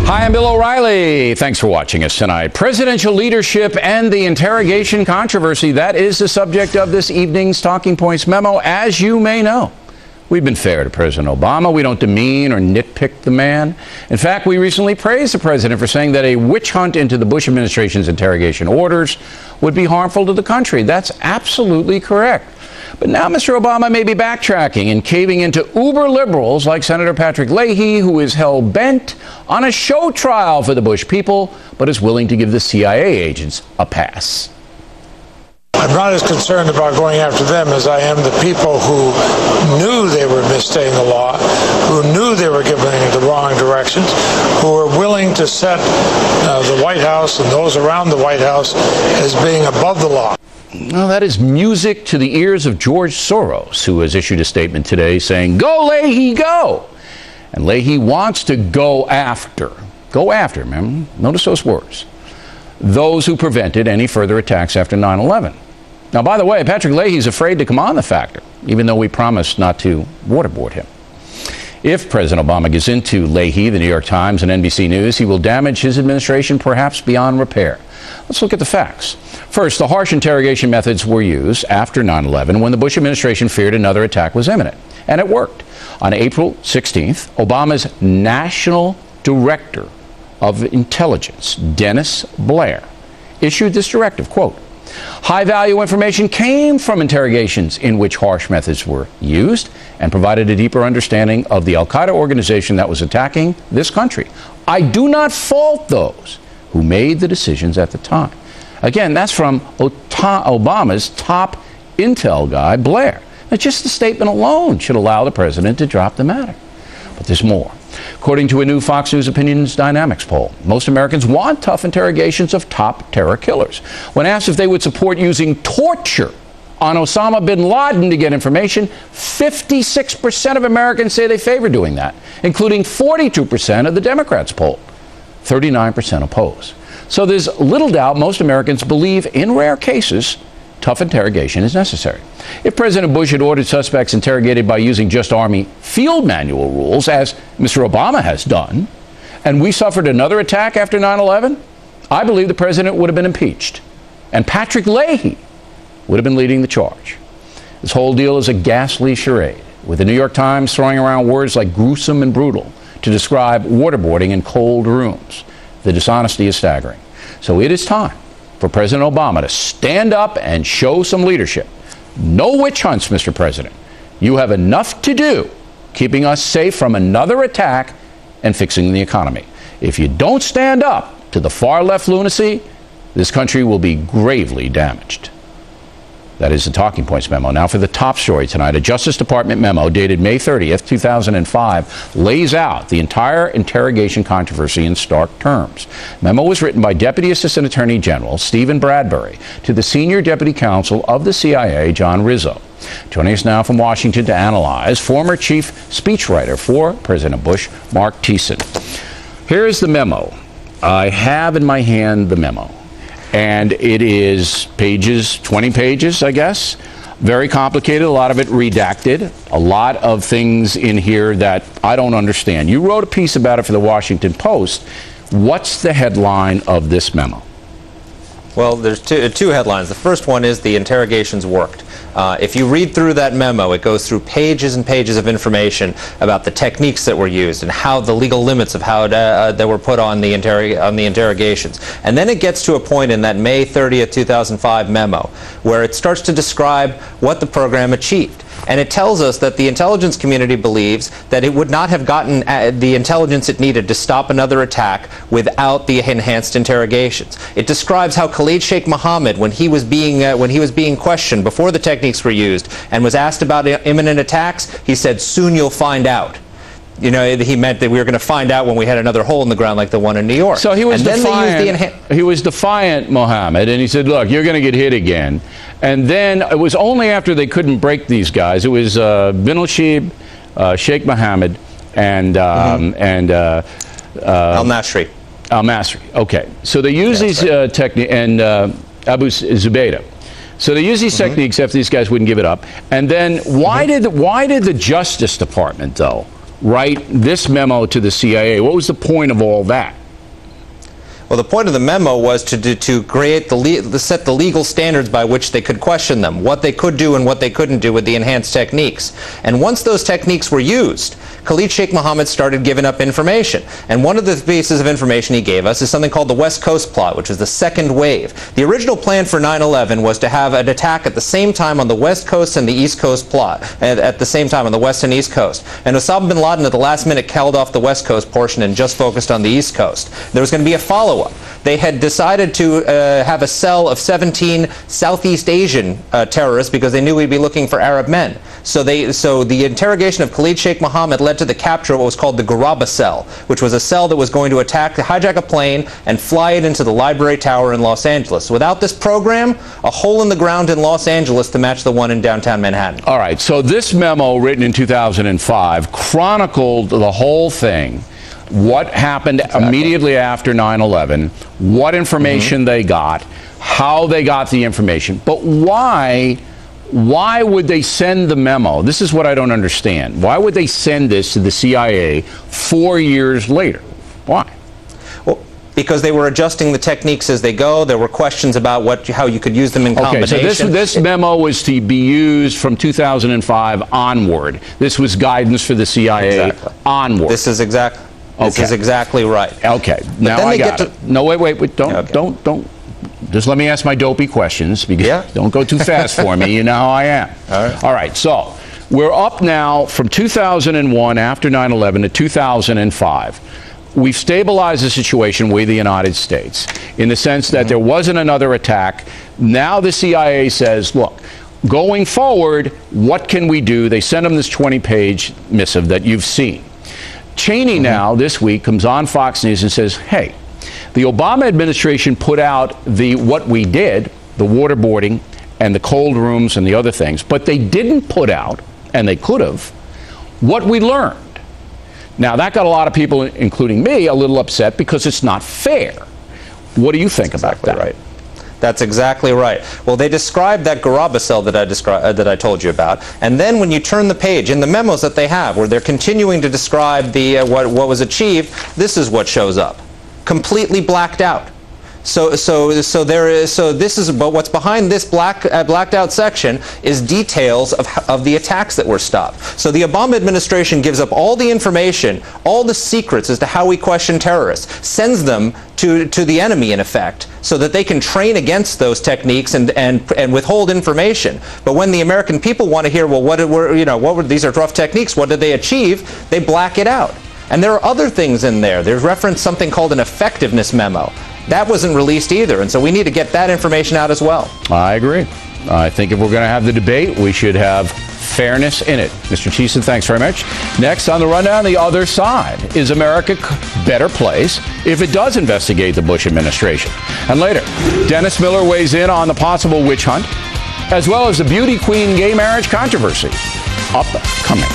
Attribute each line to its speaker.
Speaker 1: Hi, I'm Bill O'Reilly. Thanks for watching us tonight. Presidential leadership and the interrogation controversy, that is the subject of this evening's Talking Points memo, as you may know. We've been fair to President Obama. We don't demean or nitpick the man. In fact, we recently praised the president for saying that a witch hunt into the Bush administration's interrogation orders would be harmful to the country. That's absolutely correct. But now Mr. Obama may be backtracking and caving into uber liberals like Senator Patrick Leahy, who is hell-bent on a show trial for the Bush people, but is willing to give the CIA agents a pass.
Speaker 2: I'm not as concerned about going after them as I am the people who knew they were misstating the law, who knew they were giving it the wrong directions, who were willing to set the White House and those around the White House as being above the law.
Speaker 1: Well, that is music to the ears of George Soros, who has issued a statement today saying, "Go, Leahy, go!" And Leahy wants to go after, remember? Notice those words. Those who prevented any further attacks after 9/11. Now, by the way, Patrick Leahy's afraid to come on the factor, even though we promised not to waterboard him. If President Obama gives in to Leahy, the New York Times, and NBC News, he will damage his administration perhaps beyond repair. Let's look at the facts. First, the harsh interrogation methods were used after 9/11 when the Bush administration feared another attack was imminent. And it worked. On April 16th, Obama's National Director of Intelligence, Dennis Blair, issued this directive, quote, "High-value information came from interrogations in which harsh methods were used and provided a deeper understanding of the al-Qaeda organization that was attacking this country. I do not fault those who made the decisions at the time." Again, that's from Obama's top intel guy, Blair. Now, just the statement alone should allow the president to drop the matter. But there's more. According to a new Fox News Opinions Dynamics poll, most Americans want tough interrogations of top terror killers. When asked if they would support using torture on Osama bin Laden to get information, 56% of Americans say they favor doing that, including 42% of the Democrats polled. 39% oppose. So there's little doubt most Americans believe, in rare cases, tough interrogation is necessary. If President Bush had ordered suspects interrogated by using just Army field manual rules, as Mr. Obama has done, and we suffered another attack after 9/11, I believe the president would have been impeached, and Patrick Leahy would have been leading the charge. This whole deal is a ghastly charade, with the New York Times throwing around words like gruesome and brutal to describe waterboarding in cold rooms. The dishonesty is staggering. So it is time for President Obama to stand up and show some leadership. No witch hunts, Mr. President. You have enough to do keeping us safe from another attack and fixing the economy. If you don't stand up to the far-left lunacy, this country will be gravely damaged. That is the Talking Points memo. Now for the top story tonight. A Justice Department memo dated May 30th, 2005 lays out the entire interrogation controversy in stark terms. The memo was written by Deputy Assistant Attorney General Stephen Bradbury to the Senior Deputy Counsel of the CIA, John Rizzo. Joining us now from Washington to analyze, former chief speechwriter for President Bush, Mark Thiessen. Here is the memo. I have in my hand the memo. And it is 20 pages, I guess. Very complicated, a lot of it redacted, a lot of things in here that I don't understand. You wrote a piece about it for the Washington Post. What's the headline of this memo?
Speaker 3: Well, there's two headlines. The first one is the interrogations worked. If you read through that memo, it goes through pages and pages of information about the techniques that were used and how the legal limits of how that were put on the interrogations. And then it gets to a point in that May 30th, 2005 memo where it starts to describe what the program achieved. And it tells us that the intelligence community believes that it would not have gotten the intelligence it needed to stop another attack without the enhanced interrogations. It describes how Khalid Sheikh Mohammed, when he was being questioned before the techniques were used and was asked about imminent attacks, he said, "Soon you'll find out." You know, he meant that we were going to find out when we had another hole in the ground like the one in New York.
Speaker 1: So he was defiant, Mohammed, and he said, "Look, you're going to get hit again." And then it was only after they couldn't break these guys. It was Bin al-Shib, Sheikh Mohammed, and
Speaker 3: al-Masri.
Speaker 1: Al-Masri. Okay. So they use these techniques, and Abu Zubaydah. So they use these techniques after these guys wouldn't give it up. And then why did the Justice Department, though, write this memo to the CIA? What was the point of all that?
Speaker 3: Well, the point of the memo was to create set the legal standards by which they could question them, what they could do and what they couldn't do with the enhanced techniques. And once those techniques were used, Khalid Sheikh Mohammed started giving up information. And one of the pieces of information he gave us is something called the West Coast plot, which was the second wave. The original plan for 9/11 was to have an attack at the same time on the West Coast and the East Coast plot, at the same time on the West and East Coast. And Osama bin Laden at the last minute held off the West Coast portion and just focused on the East Coast. There was going to be a follow-up. They had decided to have a cell of 17 Southeast Asian terrorists because they knew we'd be looking for Arab men. So the interrogation of Khalid Sheikh Mohammed led to the capture of what was called the Garaba cell, which was a cell that was going to hijack a plane and fly it into the Library Tower in Los Angeles. Without this program, a hole in the ground in Los Angeles to match the one in downtown Manhattan.
Speaker 1: All right, so this memo written in 2005 chronicled the whole thing. What happened immediately after 9/11, what information they got, how they got the information. But why would they send the memo? This is what I don't understand. Why would they send this to the CIA 4 years later? Why?
Speaker 3: Well, because they were adjusting the techniques as they go. There were questions about how you could use them in combination.
Speaker 1: Okay, so this memo was to be used from 2005 onward. This was guidance for the CIA onward.
Speaker 3: This is exactly. This is exactly right.
Speaker 1: Okay, now I got it. No, wait, don't. Just let me ask my dopey questions, because don't go too fast for me. You know how I am. All right, so we're up now from 2001 after 9/11 to 2005. We've stabilized the situation with the United States in the sense that there wasn't another attack. Now the CIA says, look, going forward, what can we do? They send them this 20-page missive that you've seen. Cheney now, this week, comes on Fox News and says, hey, the Obama administration put out what we did, the waterboarding and the cold rooms and the other things, but they didn't put out, and they could have, what we learned. Now, that got a lot of people, including me, a little upset because it's not fair. What do you think about that?
Speaker 3: Right. That's exactly right. Well, they described that Garaba cell that I told you about, and then when you turn the page in the memos that they have, where they're continuing to describe what was achieved, this is what shows up, completely blacked out. But what's behind this blacked out section is details of the attacks that were stopped. So the Obama administration gives up all the information, all the secrets as to how we question terrorists, sends them to the enemy in effect, so that they can train against those techniques and withhold information. But when the American people want to hear, well, these are rough techniques, what did they achieve? They black it out. And there are other things in there. There's reference something called an effectiveness memo. That wasn't released either, and so we need to get that information out as well.
Speaker 1: I agree. I think if we're going to have the debate, we should have fairness in it. Mr. Thiessen, thanks very much. Next on the rundown, the other side. Is America a better place if it does investigate the Bush administration? And later, Dennis Miller weighs in on the possible witch hunt, as well as the beauty queen gay marriage controversy. Upcoming.